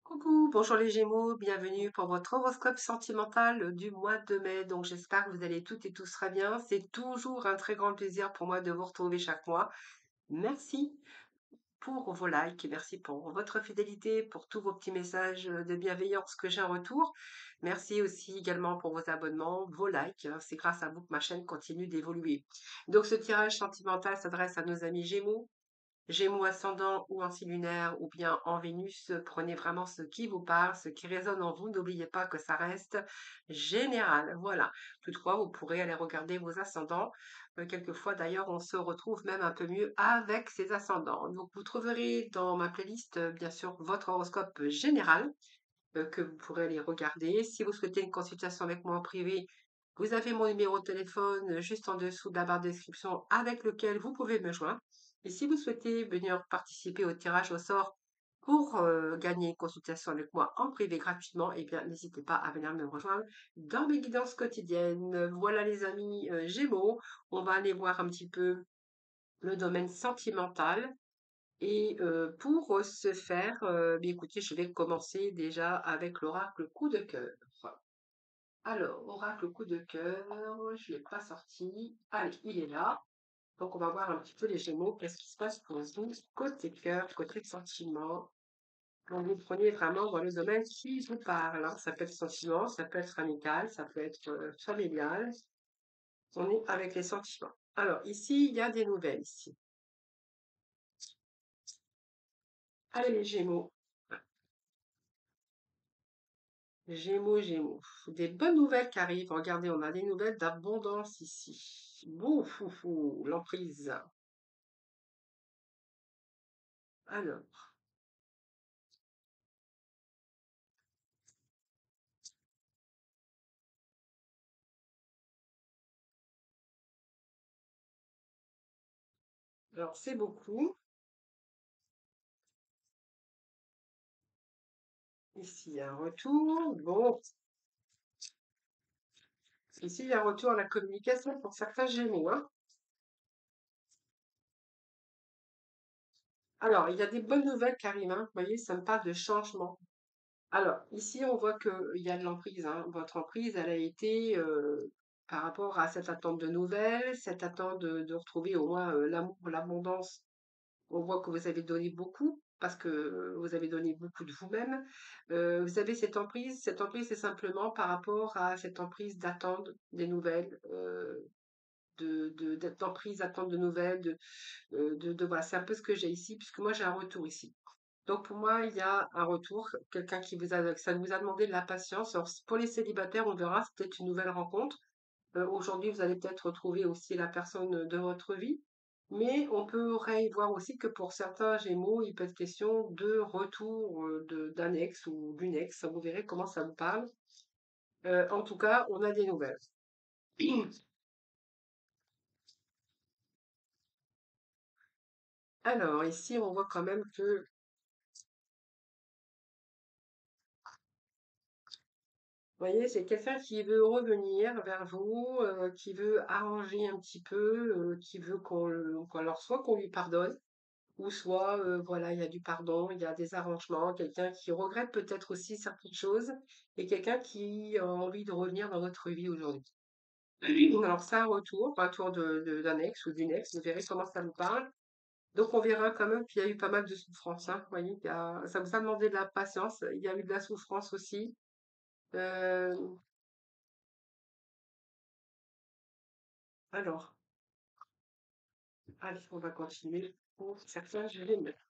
Coucou, bonjour les Gémeaux, bienvenue pour votre horoscope sentimental du mois de mai. Donc j'espère que vous allez toutes et tous très bien. C'est toujours un très grand plaisir pour moi de vous retrouver chaque mois. Merci pour vos likes, merci pour votre fidélité, pour tous vos petits messages de bienveillance que j'ai en retour. Merci aussi également pour vos abonnements, vos likes. C'est grâce à vous que ma chaîne continue d'évoluer. Donc ce tirage sentimental s'adresse à nos amis Gémeaux. Gémeaux ascendant ou en signe lunaire ou bien en Vénus, prenez vraiment ce qui vous parle, ce qui résonne en vous. N'oubliez pas que ça reste général. Voilà. Toutefois, vous pourrez aller regarder vos ascendants. Quelquefois, d'ailleurs, on se retrouve même un peu mieux avec ces ascendants. Donc, vous trouverez dans ma playlist, bien sûr, votre horoscope général que vous pourrez aller regarder. Si vous souhaitez une consultation avec moi en privé, vous avez mon numéro de téléphone juste en dessous de la barre de description avec lequel vous pouvez me joindre. Et si vous souhaitez venir participer au tirage au sort pour gagner une consultation avec moi en privé gratuitement, eh bien, n'hésitez pas à venir me rejoindre dans mes guidances quotidiennes. Voilà les amis Gémeaux, on va aller voir un petit peu le domaine sentimental. Et pour ce faire, bien écoutez, je vais commencer déjà avec l'oracle coup de cœur. Alors, oracle coup de cœur, je ne l'ai pas sorti. Allez, il est là. Donc, on va voir un petit peu les Gémeaux. Qu'est-ce qui se passe pour vous côté cœur, côté sentiment. Donc, vous prenez vraiment dans le domaine qui vous parle, hein. Ça peut être sentiment, ça peut être amical, ça peut être familial. On est avec les sentiments. Alors, ici, il y a des nouvelles, ici. Allez, les Gémeaux. Gémeaux, Gémeaux. Des bonnes nouvelles qui arrivent. Regardez, on a des nouvelles d'abondance ici. Bon, foufou, l'emprise. Alors, alors c'est beaucoup. Ici, il y a un retour. Bon, ici, il y a un retour à la communication pour certains Gémeaux, hein. Alors, il y a des bonnes nouvelles qui arrivent, hein. Vous voyez, ça me parle de changement. Alors, ici, on voit qu'il y a de l'emprise, hein. Votre emprise, elle a été par rapport à cette attente de nouvelles, cette attente de retrouver au moins l'amour, l'abondance. On voit que vous avez donné beaucoup parce que vous avez donné beaucoup de vous-même. Vous avez cette emprise. Cette emprise, c'est simplement par rapport à cette emprise d'attendre des nouvelles, d'être emprise, d'attendre de nouvelles, voilà. C'est un peu ce que j'ai ici, puisque moi j'ai un retour ici. Donc pour moi, il y a un retour, quelqu'un qui vous a, ça vous a demandé de la patience. Alors, pour les célibataires, on verra, c'est peut-être une nouvelle rencontre. Aujourd'hui, vous allez peut-être retrouver aussi la personne de votre vie, mais on pourrait y voir aussi que pour certains Gémeaux, il peut être question de retour d'un ex ou d'une ex. Vous verrez comment ça vous parle. En tout cas, on a des nouvelles. Alors, ici, on voit quand même que, vous voyez, c'est quelqu'un qui veut revenir vers vous, qui veut arranger un petit peu, qui veut alors soit qu'on lui pardonne, ou soit, voilà, il y a du pardon, il y a des arrangements, quelqu'un qui regrette peut-être aussi certaines choses et quelqu'un qui a envie de revenir dans votre vie aujourd'hui. Alors ça, un tour d'un ex ou d'une ex, vous verrez comment ça vous parle. Donc on verra quand même qu'il y a eu pas mal de souffrance, hein. Vous voyez, ça vous a demandé de la patience, il y a eu de la souffrance aussi. Euh, alors, allez, on va continuer pour certains, je vais mettre.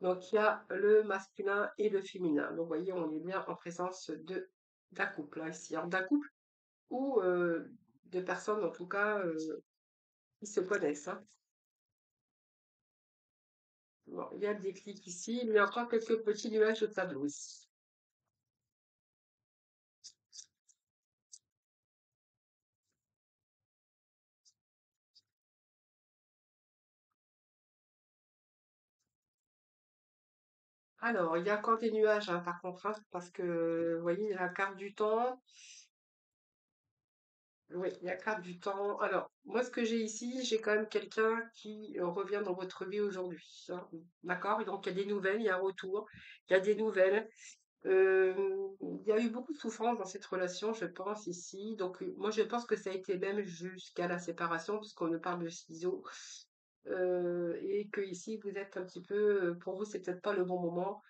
Donc, il y a le masculin et le féminin. Donc, vous voyez, on est bien en présence d'un couple, hein, ici. Alors, d'un couple ou de personnes, en tout cas, qui se connaissent, hein. Bon, il y a le déclic ici. Il y a encore quelques petits nuages au tableau ici. Alors, il y a encore des nuages, hein, par contre, hein, parce que, vous voyez, la carte du temps, Oui, la carte du temps. Alors, moi, ce que j'ai ici, j'ai quand même quelqu'un qui revient dans votre vie aujourd'hui, hein. D'accord? Et donc, il y a des nouvelles, il y a un retour, il y a des nouvelles. Euh, il y a eu beaucoup de souffrance dans cette relation, je pense, ici. Donc, moi, je pense que ça a été même jusqu'à la séparation, puisqu'on me parle de ciseaux. Et que ici, vous êtes un petit peu, pour vous, c'est peut-être pas le bon moment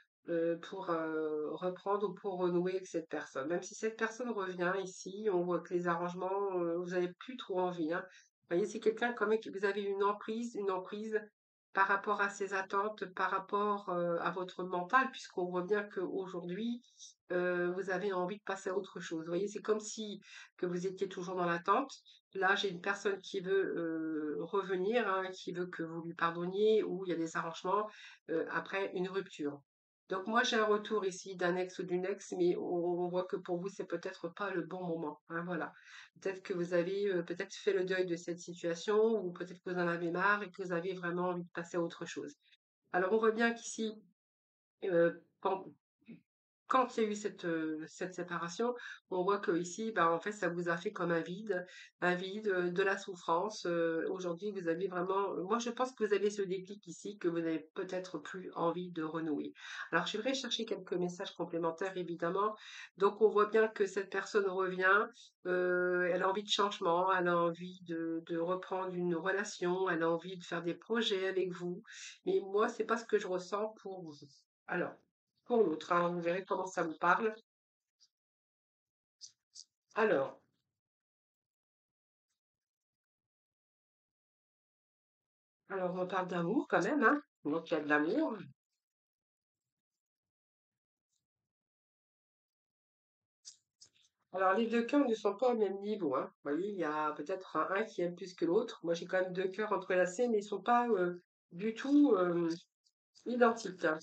pour reprendre ou pour renouer avec cette personne. Même si cette personne revient ici, on voit que les arrangements, vous n'avez plus trop envie, hein. Vous voyez, c'est quelqu'un quand même que vous avez une emprise par rapport à ses attentes, par rapport à votre mental, puisqu'on voit bien qu'aujourd'hui, vous avez envie de passer à autre chose. Vous voyez, c'est comme si que vous étiez toujours dans l'attente. Là, j'ai une personne qui veut revenir, hein, qui veut que vous lui pardonniez, ou il y a des arrangements après une rupture. Donc moi, j'ai un retour ici d'un ex ou d'une ex, mais on voit que pour vous, c'est peut-être pas le bon moment, hein, voilà. Peut-être que vous avez peut-être fait le deuil de cette situation, ou peut-être que vous en avez marre et que vous avez vraiment envie de passer à autre chose. Alors on voit bien qu'ici, quand il y a eu cette séparation, on voit que ici, bah, en fait, ça vous a fait comme un vide, de la souffrance. Aujourd'hui, vous avez vraiment, moi, je pense que vous avez ce déclic ici, que vous n'avez peut-être plus envie de renouer. Alors, j'aimerais chercher quelques messages complémentaires, évidemment. Donc, on voit bien que cette personne revient, elle a envie de changement, elle a envie de reprendre une relation, elle a envie de faire des projets avec vous. Mais moi, c'est pas ce que je ressens pour vous. Alors, pour l'autre, hein, vous verrez comment ça vous parle. Alors, alors on parle d'amour quand même, hein. Donc il y a de l'amour. Alors les deux cœurs ne sont pas au même niveau, hein. Vous voyez, il y a peut-être un qui aime plus que l'autre. Moi j'ai quand même deux cœurs entrelacés, mais ils sont pas du tout identiques, hein.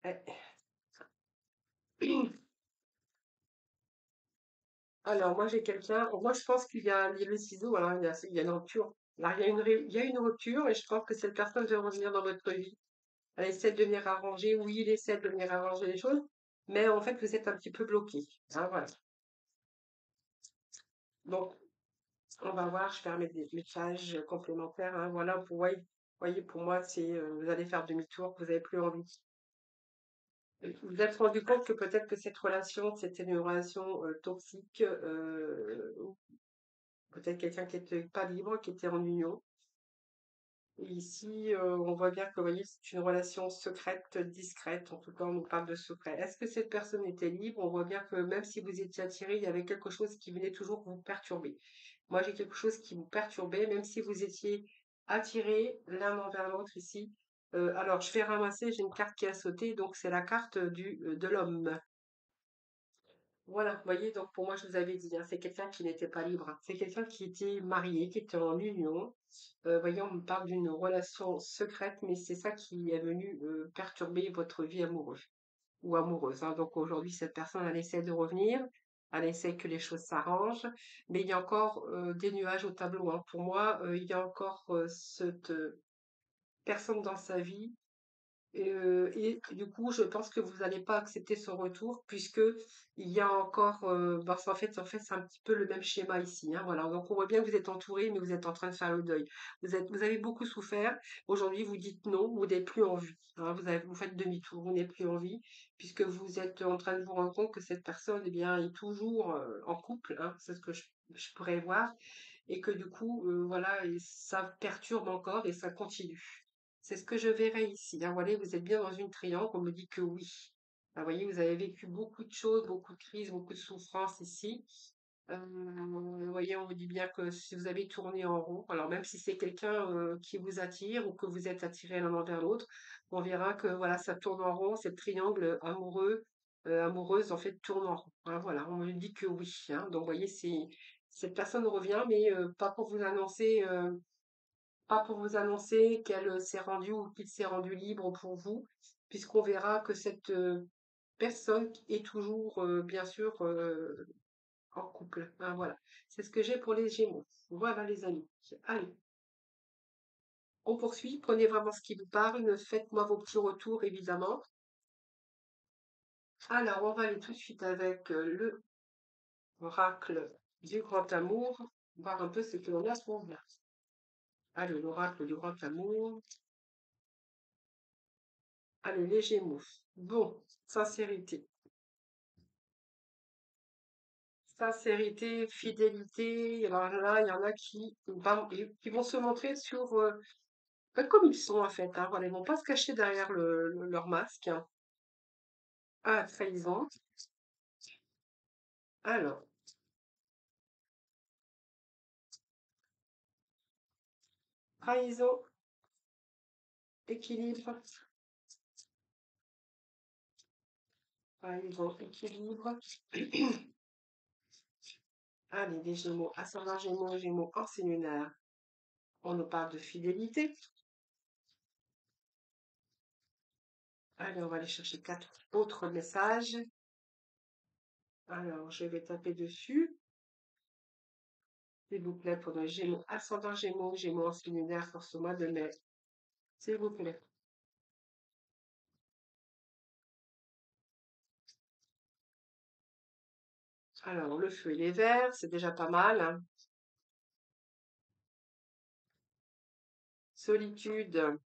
Eh, Alors moi j'ai quelqu'un, moi je pense qu'il y a le ciseau, alors il y a une rupture. Alors il y a une rupture et je pense que cette personne veut revenir dans votre vie. Elle essaie de venir arranger, oui, il essaie de venir arranger les choses, mais en fait, vous êtes un petit peu bloqué, hein, voilà. Donc, on va voir, je vais remettre des messages complémentaires, hein, voilà, voyez, pour moi, c'est, vous allez faire demi-tour, vous n'avez plus envie. Vous vous êtes rendu compte que peut-être que cette relation, c'était une relation toxique, ou peut-être quelqu'un qui était pas libre, qui était en union. Et ici, on voit bien que, vous voyez, c'est une relation secrète, discrète. En tout cas, on nous parle de secret. Est-ce que cette personne était libre? On voit bien que même si vous étiez attiré, il y avait quelque chose qui venait toujours vous perturber. Moi, j'ai quelque chose qui vous perturbait, même si vous étiez attirés l'un envers l'autre ici. Alors, je vais ramasser, j'ai une carte qui a sauté, donc c'est la carte de l'homme. Voilà, vous voyez, donc pour moi, je vous avais dit, hein, c'est quelqu'un qui n'était pas libre, hein. C'est quelqu'un qui était marié, qui était en union. Voyez, on me parle d'une relation secrète, mais c'est ça qui est venu perturber votre vie amoureuse ou amoureuse, hein. Donc aujourd'hui, cette personne, elle essaie de revenir, elle essaie que les choses s'arrangent, mais il y a encore des nuages au tableau, hein. Pour moi, il y a encore cette personne dans sa vie et du coup, je pense que vous n'allez pas accepter son retour puisque il y a encore, parce qu'en fait, c'est un petit peu le même schéma ici, hein, voilà. Donc on voit bien que vous êtes entouré, mais vous êtes en train de faire le deuil. Vous avez beaucoup souffert. Aujourd'hui, vous dites non, vous n'êtes plus en vie, hein. Vous faites demi-tour, vous n'êtes plus en vie puisque vous êtes en train de vous rendre compte que cette personne, eh bien, est toujours en couple, hein. C'est ce que je pourrais voir et que du coup, voilà, et ça perturbe encore et ça continue. C'est ce que je verrai ici, hein. Vous voyez, vous êtes bien dans une triangle, on me dit que oui. Ah, vous voyez, vous avez vécu beaucoup de choses, beaucoup de crises, beaucoup de souffrances ici. Vous voyez, on vous dit bien que si vous avez tourné en rond, alors même si c'est quelqu'un qui vous attire ou que vous êtes attiré l'un envers l'autre, on verra que voilà, ça tourne en rond, cette triangle amoureux, amoureuse en fait tourne en rond, hein, voilà, on me dit que oui, hein. Donc vous voyez, cette personne revient, mais pas pour vous annoncer qu'elle s'est rendue ou qu'il s'est rendu libre pour vous, puisqu'on verra que cette personne est toujours, bien sûr, en couple. Ah, voilà. C'est ce que j'ai pour les Gémeaux. Voilà, les amis. Allez, on poursuit. Prenez vraiment ce qui vous parle. Faites-moi vos petits retours, évidemment. Alors, on va aller tout de suite avec le oracle du grand amour. Voir un peu ce que l'on a pour là. Allez, l'oracle du grand amour. Allez, les Gémeaux. Bon, sincérité. Sincérité, fidélité. Alors là, il y en a qui vont se montrer sur comme ils sont en fait. Hein, voilà, ils vont pas se cacher derrière leur masque. Hein. Ah, trahison. Alors, trahison, équilibre, trahison, équilibre. Allez, les Gémeaux, ascendant Gémeaux, Gémeaux en signe lunaire. On nous parle de fidélité. Allez, on va aller chercher quatre autres messages. Alors, je vais taper dessus. S'il vous plaît, pour nos Gémeaux, ascendant Gémeaux, Gémeaux en signe lunaire pour ce mois de mai. S'il vous plaît. Alors, le feu et les vers, c'est déjà pas mal. Hein. Solitude.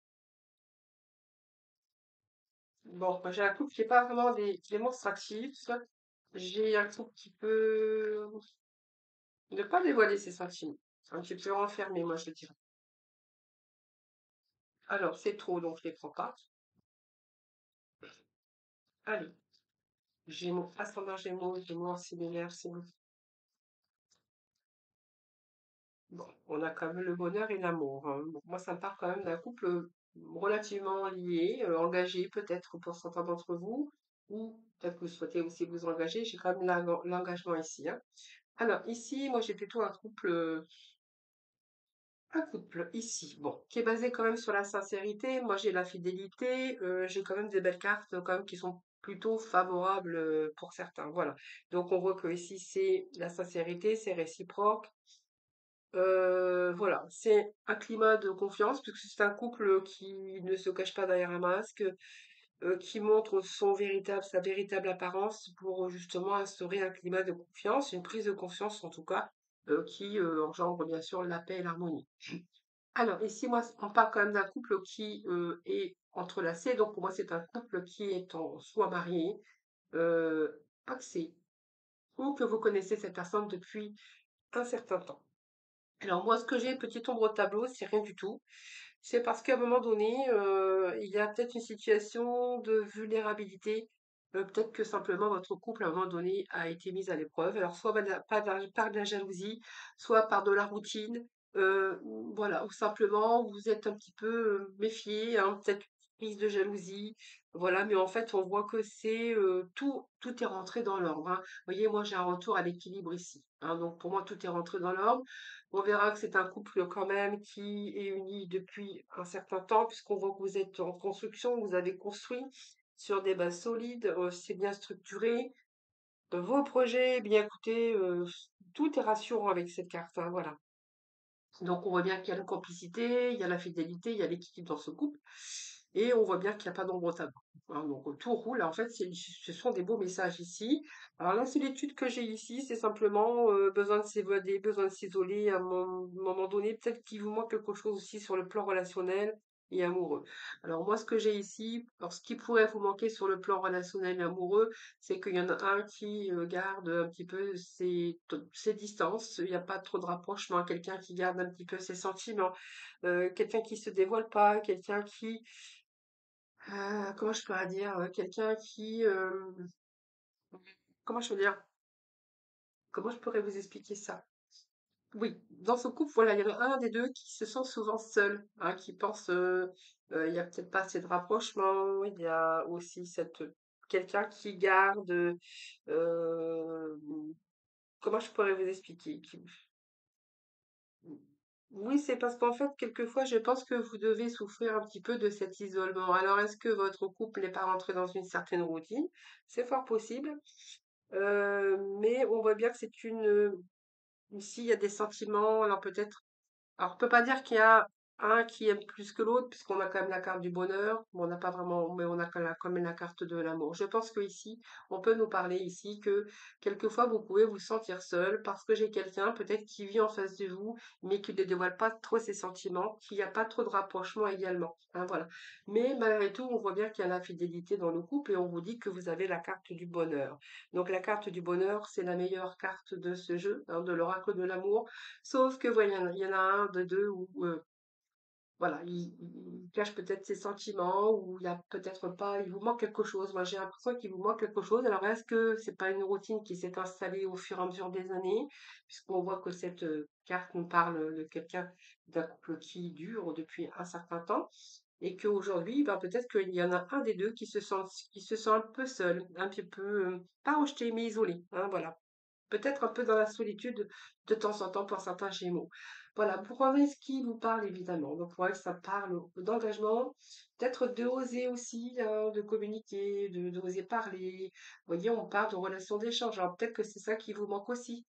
Bon, moi, j'ai un couple qui n'est pas vraiment démonstratif. J'ai un couple qui peut ne pas dévoiler ses sentiments. Un petit peu renfermé, moi, je dirais. Alors, c'est trop, donc je ne les prends pas. Allez, Gémeaux, ascendant Gémeaux, Gémeaux en similaire, c'est bon. Bon, on a quand même le bonheur et l'amour. Hein. Bon, moi, ça me part quand même d'un couple relativement lié, engagé peut-être pour certains d'entre vous, ou peut-être que vous souhaitez aussi vous engager. J'ai quand même l'engagement ici. Hein. Alors, ici, moi, j'ai plutôt un couple ici, bon, qui est basé quand même sur la sincérité. Moi, j'ai la fidélité. J'ai quand même des belles cartes quand même qui sont plutôt favorables pour certains. Voilà. Donc, on voit que ici, c'est la sincérité, c'est réciproque. Voilà, c'est un climat de confiance puisque c'est un couple qui ne se cache pas derrière un masque, qui montre sa véritable apparence pour justement instaurer un climat de confiance, une prise de confiance en tout cas, qui engendre bien sûr la paix et l'harmonie. Alors ici, moi, on parle quand même d'un couple qui est entrelacé, donc pour moi c'est un couple qui est soit marié, pacsé, ou que vous connaissez cette personne depuis un certain temps. Alors moi, ce que j'ai, petite ombre au tableau, c'est rien du tout. C'est parce qu'à un moment donné, il y a peut-être une situation de vulnérabilité. Peut-être que simplement votre couple, à un moment donné, a été mis à l'épreuve. Alors soit par de la jalousie, soit par de la routine. euh, voilà, ou simplement vous êtes un petit peu méfié, hein, peut-être prise de jalousie. Voilà, mais en fait, on voit que c'est tout est rentré dans l'ordre. Hein. Vous voyez, moi j'ai un retour à l'équilibre ici. Hein, donc pour moi, tout est rentré dans l'ordre. On verra que c'est un couple quand même qui est uni depuis un certain temps, puisqu'on voit que vous êtes en construction, vous avez construit sur des bases solides, c'est bien structuré. Vos projets, eh bien écoutez, tout est rassurant avec cette carte, hein, voilà. Donc on voit bien qu'il y a la complicité, il y a la fidélité, il y a l'équilibre dans ce couple, et on voit bien qu'il n'y a pas d'ombre au tableau. Hein, donc tout roule. En fait, ce sont des beaux messages ici. Alors la solitude que j'ai ici, c'est simplement besoin de s'évader, besoin de s'isoler à un moment donné. Peut-être qu'il vous manque quelque chose aussi sur le plan relationnel et amoureux. Alors moi, ce que j'ai ici, alors ce qui pourrait vous manquer sur le plan relationnel et amoureux, c'est qu'il y en a un qui garde un petit peu ses distances, il n'y a pas trop de rapprochement, quelqu'un qui garde un petit peu ses sentiments, quelqu'un qui se dévoile pas, quelqu'un qui, comment je pourrais dire, quelqu'un qui, comment je peux dire, comment je pourrais vous expliquer ça? Oui, dans ce couple, voilà, il y en a un des deux qui se sent souvent seul, hein, qui pense, il y a peut-être pas assez de rapprochement, il y a aussi quelqu'un qui garde, euh, comment je pourrais vous expliquer? Oui, c'est parce qu'en fait, quelquefois, je pense que vous devez souffrir un petit peu de cet isolement. Alors, est-ce que votre couple n'est pas rentré dans une certaine routine? C'est fort possible. Mais on voit bien que c'est ici, il y a des sentiments, alors peut-être alors, on peut pas dire qu'il y a un qui aime plus que l'autre, puisqu'on a quand même la carte du bonheur. Bon, on n'a pas vraiment, mais on a quand même la carte de l'amour. Je pense que ici, on peut nous parler ici que quelquefois vous pouvez vous sentir seul parce que j'ai quelqu'un peut-être qui vit en face de vous, mais qui ne dévoile pas trop ses sentiments, qu'il n'y a pas trop de rapprochement également. Hein, voilà. Mais malgré tout, on voit bien qu'il y a la fidélité dans le couple et on vous dit que vous avez la carte du bonheur. Donc la carte du bonheur, c'est la meilleure carte de ce jeu, hein, de l'oracle de l'amour. Sauf que voilà, il y en a un de deux où voilà, il cache peut-être ses sentiments, ou il y a peut-être pas, il vous manque quelque chose. Moi, j'ai l'impression qu'il vous manque quelque chose. Alors, est-ce que c'est pas une routine qui s'est installée au fur et à mesure des années, puisqu'on voit que cette carte nous parle de quelqu'un, d'un couple qui dure depuis un certain temps, et qu'aujourd'hui, ben, peut-être qu'il y en a un des deux qui se sent un peu seul, un petit peu, pas rejeté, mais isolé, hein, voilà. Peut-être un peu dans la solitude de temps en temps pour certains Gémeaux. Voilà, pour un ce qui vous parle évidemment. Donc ouais, ça parle d'engagement, peut-être de oser aussi, hein, de communiquer, d'oser parler. Vous voyez, on parle de relations d'échange. Alors peut-être que c'est ça qui vous manque aussi.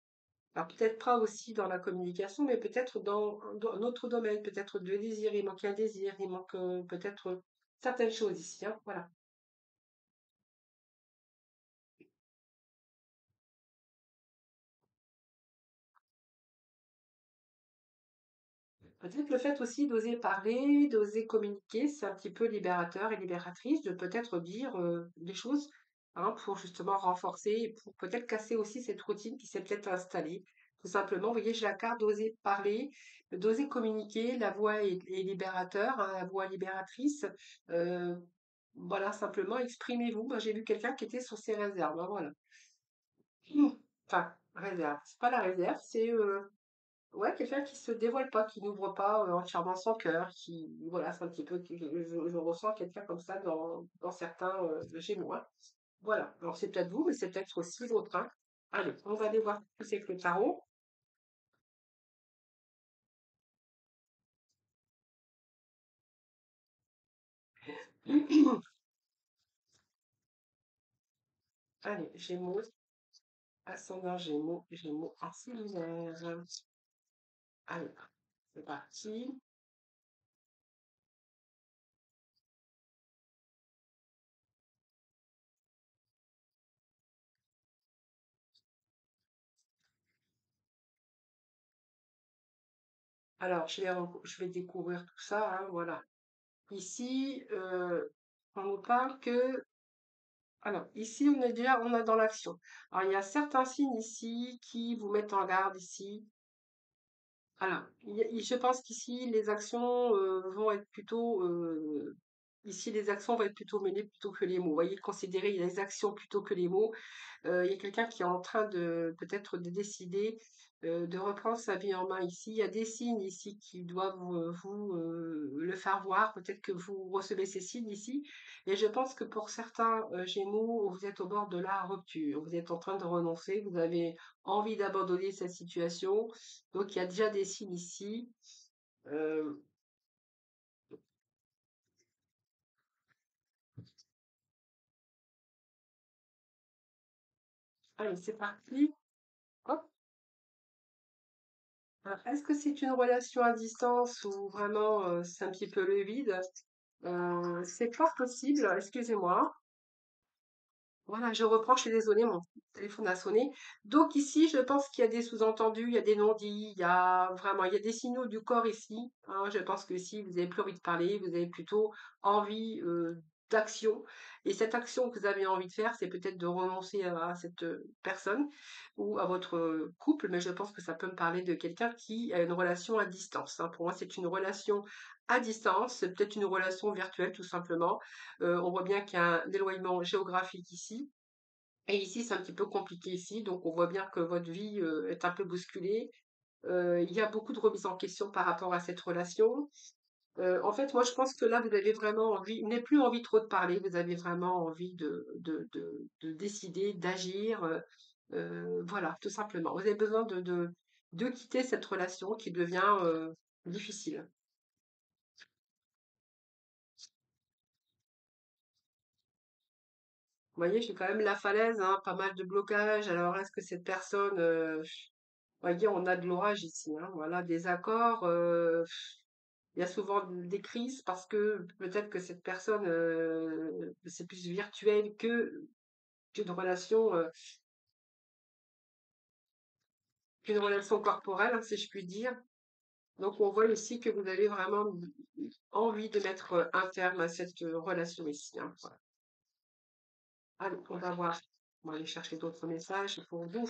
Alors peut-être pas aussi dans la communication, mais peut-être dans un autre domaine, peut-être de désir. Il manque un désir, il manque peut-être certaines choses ici, hein, voilà. Peut-être le fait aussi d'oser parler, d'oser communiquer, c'est un petit peu libérateur et libératrice de peut-être dire des choses, hein, pour justement renforcer et pour peut-être casser aussi cette routine qui s'est peut-être installée. Tout simplement, vous voyez, j'ai la carte d'oser parler, d'oser communiquer, la voix est libérateur, hein, la voix libératrice. Euh, voilà, simplement exprimez-vous. Moi, j'ai vu quelqu'un qui était sur ses réserves, hein, voilà. Enfin, réserve. C'est pas la réserve, c'est ouais, quelqu'un qui se dévoile pas, qui n'ouvre pas entièrement son cœur, qui, voilà, c'est un petit peu, je ressens quelqu'un comme ça dans certains Gémeaux, hein. Voilà, alors c'est peut-être vous, mais c'est peut-être aussi l'autre, hein. Allez, on va aller voir ce que c'est que le tarot. Allez, Gémeaux, ascendant Gémeaux, Gémeaux en lunaire. Allez, c'est parti. Alors, je vais découvrir tout ça, hein, voilà. Ici, on nous parle que alors, ici, on est dans l'action. Alors, il y a certains signes ici qui vous mettent en garde ici. Alors, je pense qu'ici, les actions vont être plutôt, ici, les actions vont être plutôt menées plutôt que les mots. Vous voyez, considérez les actions plutôt que les mots. Il y a quelqu'un qui est en train de peut-être de décider de reprendre sa vie en main ici. Il y a des signes ici qui doivent vous le faire voir. Peut-être que vous recevez ces signes ici. Et je pense que pour certains Gémeaux, vous êtes au bord de la rupture. Vous êtes en train de renoncer. Vous avez envie d'abandonner cette situation. Donc il y a déjà des signes ici. Euh, allez, c'est parti. Hop. Alors, est-ce que c'est une relation à distance ou vraiment c'est un petit peu le vide? C'est fort possible, excusez-moi. Voilà, je reprends, je suis désolée, mon téléphone a sonné. Donc ici, je pense qu'il y a des sous-entendus, il y a des non-dits, il y a des signaux du corps ici, hein. Je pense que si vous avez plus envie de parler, vous avez plutôt envie d'action. Et cette action que vous avez envie de faire, c'est peut-être de renoncer à cette personne ou à votre couple, mais je pense que ça peut me parler de quelqu'un qui a une relation à distance, hein. Pour moi, c'est une relation à distance, c'est peut-être une relation virtuelle tout simplement. On voit bien qu'il y a un éloignement géographique ici. Et ici, c'est un petit peu compliqué ici. Donc, on voit bien que votre vie est un peu bousculée. Il y a beaucoup de remises en question par rapport à cette relation. En fait, moi, je pense que là, vous avez vraiment envie, vous n'avez plus envie trop de parler. Vous avez vraiment envie de décider, d'agir. Voilà, tout simplement. Vous avez besoin de quitter cette relation qui devient difficile. Vous voyez, j'ai quand même la falaise, hein, pas mal de blocages. Alors, est-ce que cette personne, vous voyez, on a de l'orage ici, hein, voilà, des accords. Il y a souvent des crises parce que peut-être que cette personne, c'est plus virtuel que qu'une relation, qu'une relation corporelle, hein, si je puis dire. Donc, on voit ici que vous avez vraiment envie de mettre un terme à cette relation ici, hein, voilà. Allez, on va voir. On va aller chercher d'autres messages pour vous.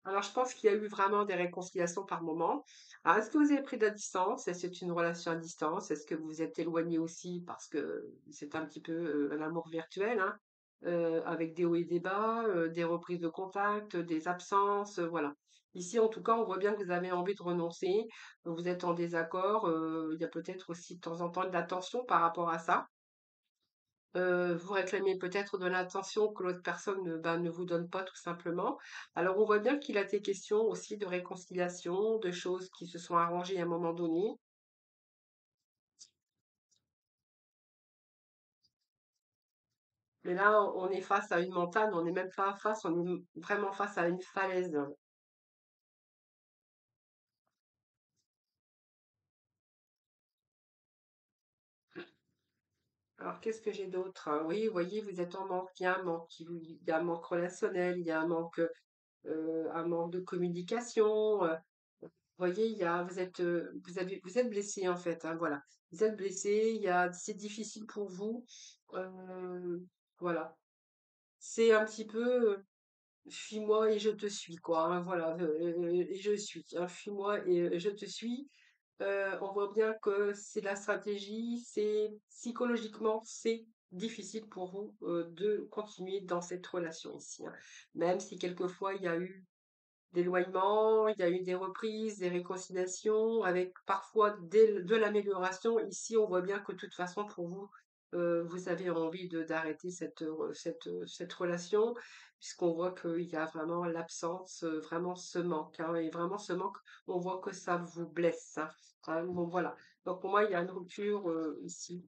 Alors, je pense qu'il y a eu vraiment des réconciliations par moment. Alors, est-ce que vous avez pris de la distance? Est-ce que c'est une relation à distance? Est-ce que vous vous êtes éloigné aussi parce que c'est un petit peu un amour virtuel, hein, avec des hauts et des bas, des reprises de contact, des absences, voilà. Ici, en tout cas, on voit bien que vous avez envie de renoncer, vous êtes en désaccord, il y a peut-être aussi de temps en temps de la tension par rapport à ça. Vous réclamez peut-être de l'attention que l'autre personne, ben, ne vous donne pas tout simplement. Alors on voit bien qu'il a été question aussi de réconciliation, de choses qui se sont arrangées à un moment donné. Mais là, on est face à une montagne, on n'est même pas face, on est vraiment face à une falaise. Alors qu'est-ce que j'ai d'autre? Oui, vous voyez, vous êtes en manque, il y a un manque, il y a un manque relationnel, il y a un manque de communication. Voyez, vous êtes blessé en fait, hein, voilà. Vous êtes blessé, c'est difficile pour vous. euh, voilà. C'est un petit peu fuis-moi et je te suis, quoi, hein, voilà. Et je suis, hein, fuis-moi et je te suis. On voit bien que c'est la stratégie, c'est psychologiquement, c'est difficile pour vous de continuer dans cette relation ici, hein. Même si quelquefois il y a eu d'éloignement, il y a eu des reprises, des réconciliations, avec parfois de l'amélioration. Ici, on voit bien que de toute façon, pour vous, vous avez envie d'arrêter cette relation, puisqu'on voit qu'il y a vraiment l'absence, vraiment ce manque, hein, et vraiment ce manque, on voit que ça vous blesse, hein. Hein, bon, voilà. Donc pour moi, il y a une rupture ici.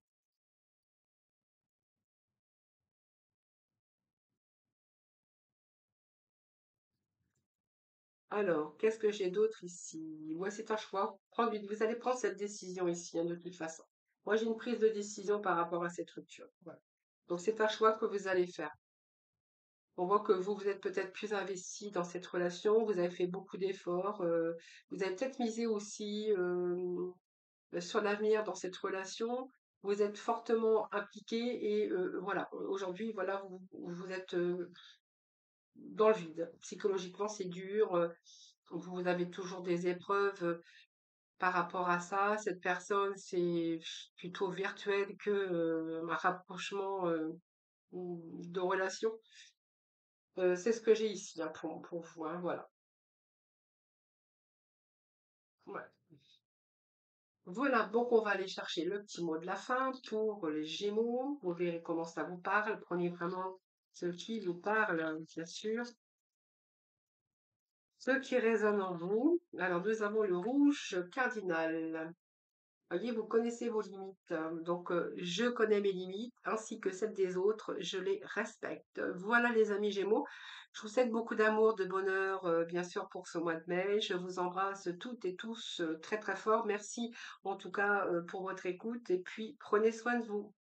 Alors, qu'est-ce que j'ai d'autre ici? Moi, c'est un choix. Vous allez prendre cette décision ici, hein, de toute façon. Moi, j'ai une prise de décision par rapport à cette rupture. Voilà. Donc, c'est un choix que vous allez faire. On voit que vous êtes peut-être plus investi dans cette relation, vous avez fait beaucoup d'efforts, vous avez peut-être misé aussi sur l'avenir dans cette relation. Vous êtes fortement impliqué et voilà, aujourd'hui, voilà, vous êtes dans le vide. Psychologiquement, c'est dur. Vous avez toujours des épreuves par rapport à ça. Cette personne, c'est plutôt virtuel que un rapprochement de relation. C'est ce que j'ai ici, hein, pour vous, hein, voilà. Ouais. Voilà, donc on va aller chercher le petit mot de la fin pour les Gémeaux. Vous verrez comment ça vous parle. Prenez vraiment ce qui vous parle, bien sûr. Ce qui résonne en vous. Alors, nous avons le rouge cardinal. Voyez, vous connaissez vos limites. Donc, je connais mes limites ainsi que celles des autres. Je les respecte. Voilà, les amis Gémeaux. Je vous souhaite beaucoup d'amour, de bonheur, bien sûr, pour ce mois de mai. Je vous embrasse toutes et tous très, très fort. Merci en tout cas pour votre écoute et puis prenez soin de vous.